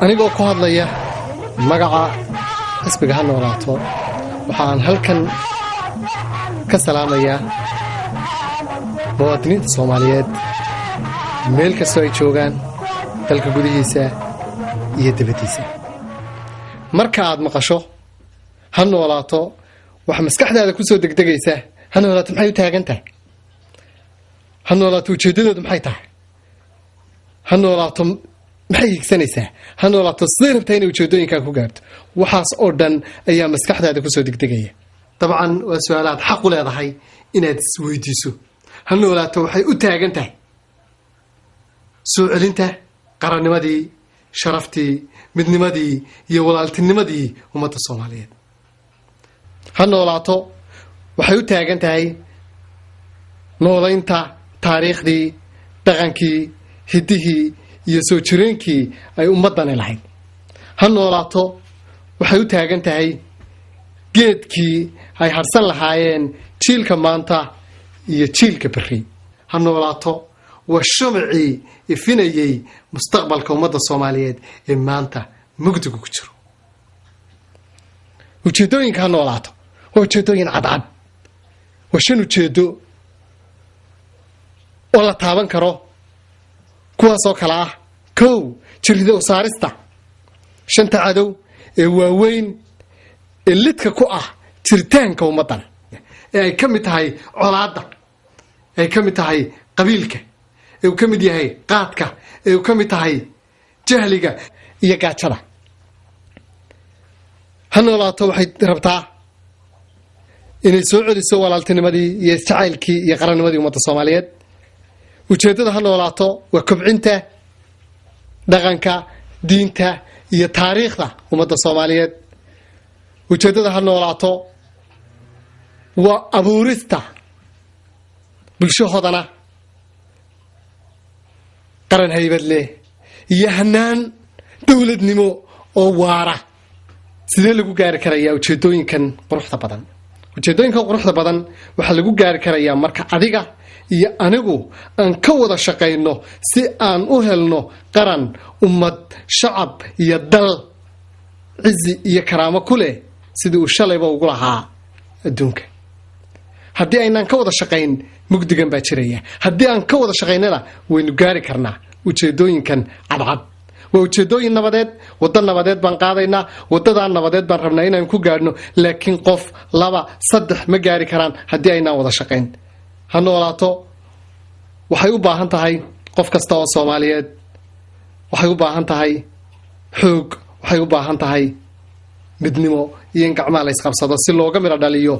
anigoo ku hadlaya magaca xisbiga ha noolaato waxaan halkan ka salaamayaa muwaadiniinta Soomaaliyeed meel kastoo ay joogaan dalka gudihiisa iyo dibadiisa. marka aad maqasho ha noolaato wax maskaxdaada ku soo degdegaysa ha noolaato maxay u taagan tahay? ha noolaato ujeedadeedu maxay tahay? ha noolaato maxay higsanaysaa? ha noolaato sidee rabtaa inay ujeedooyinkaa ku gaarto? waxaas oo dhan ayaa maskaxdaada ku soo degdegaya. dabcan waa su'aalaad xaq u leedahay inaad isweydiiso. ha noolaato waxay u taagan tahay soo celinta qarannimadii, sharaftii, midnimadii iyo walaaltinimadii ummadda Soomaaliyeed. ha noolaato waxay u taagan tahay noolaynta taariikhdii, dhaqankii, hiddihii iyo soo jireenkii ay ummadani lahayd. ha noolaato waxay u taagan tahay geedkii ay harsan lahaayeen jiilka maanta iyo jiilka berri. ha noolaato waa shumacii ifinayay mustaqbalka ummadda Soomaaliyeed ee maanta mugdiga ku jiro. ujeedooyinka ha noolaato waa ujeedooyin cadcad. waa 5 ujeedo oo la taaban karo, kuwaasoo kala ah: 1. jirida u saarista 5 cadow ee waaweyn ee lidka ku ah jiritaanka ummaddan, ee ay ka mid tahay colaadda, ee ay ka mid tahay qabiilka, ee uu ka mid yahay qaadka, ee uu ka mid tahay jahliga iyo gaajada. ha noolaato waxay rabtaa inay soo celiso walaaltinimadii iyo isjacaylkii iyo qarannimadii ummadda Soomaaliyeed. ujeedada ha noolaato waa kobcinta dhaqanka, diinta iyo taariikhda ummadda Soomaaliyeed. ujeedada ha noolaato waa abuurista bulsho hodana, qaran haybad leh iyo hanaan dowladnimo oo waara. sidee lagu gaari karayaa ujeedooyinkan quruxda badan? ujeedooyinkan quruxda badan waxaa lagu gaari karayaa marka adiga iyo anigu aan ka wada shaqayno si aan u helno qaran, ummad, shacab iyo dal cizi iyo karaamo ku leh sidii uu shalayba ugu lahaa adduunka. haddii aynaan ka wada shaqayn, mugdigan baa jiraya. haddii aan ka wada shaqaynana waynu gaari karnaa ujeedooyinkan cadcad. waa ujeedooyin nabadeed. waddo nabadeed baan qaadaynaa. waddadaa nabadeed baan rabnaa inaan ku gaadhno, laakiin 1, 2, 3 ma gaari karaan haddii aynaan wada shaqayn. ha noolaato waxay u baahan tahay qof kasta oo Soomaaliyeed. waxay u baahan tahay xoog. waxay u baahan tahay midnimo iyo in gacmaha la isqabsado si looga midho dhaliyo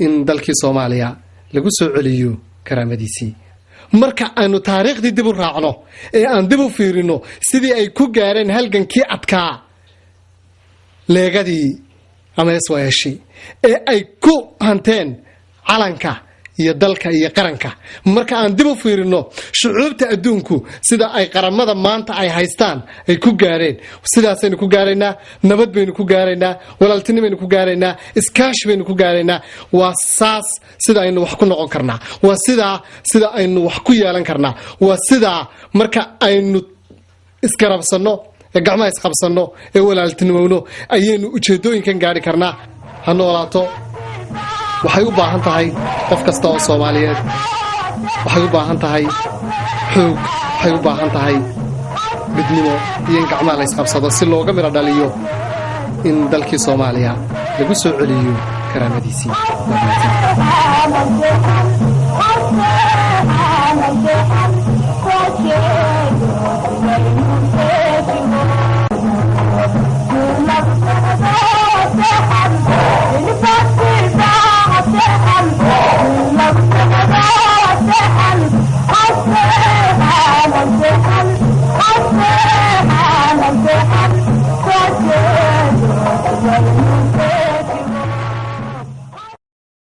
in dalkii Soomaaliya lagu soo celiyo karaamadiisii. marka aanu taariikhdii dib u raacno ee aan dib u fiirino sidii ay ku gaareen halgankii adkaa, leegadii ama iswaayaashii ee ay ku hanteen calanka iyo dalka iyo qaranka. marka aan dib u fiirino shucuubta adduunku sida ay qaramada maanta ay haystaan ay ku gaareen, sidaasaynu ku gaaraynaa. nabad baynu ku gaaraynaa, walaaltinimo baynu ku gaaraynaa, iskaashi baynu ku gaaraynaa. waa saas sida aynu wax ku noqon karnaa. waa sida aynu wax ku yeelan karnaa. waa sidaa marka aynu isgarabsanno, ee gacmaha isqabsanno, ee walaaltinimowno ayaynu ujeedooyinkan gaari karnaa. ha noolaato waxay u baahan tahay qof kasta oo Soomaaliyeed. waxay u baahan tahay xoog. waxay u baahan tahay midnimo iyo in gacmaha la isqabsado si looga midho dhaliyo in dalkii Soomaaliya lagu soo celiyo karaamadiisii. I'm Hallelujah.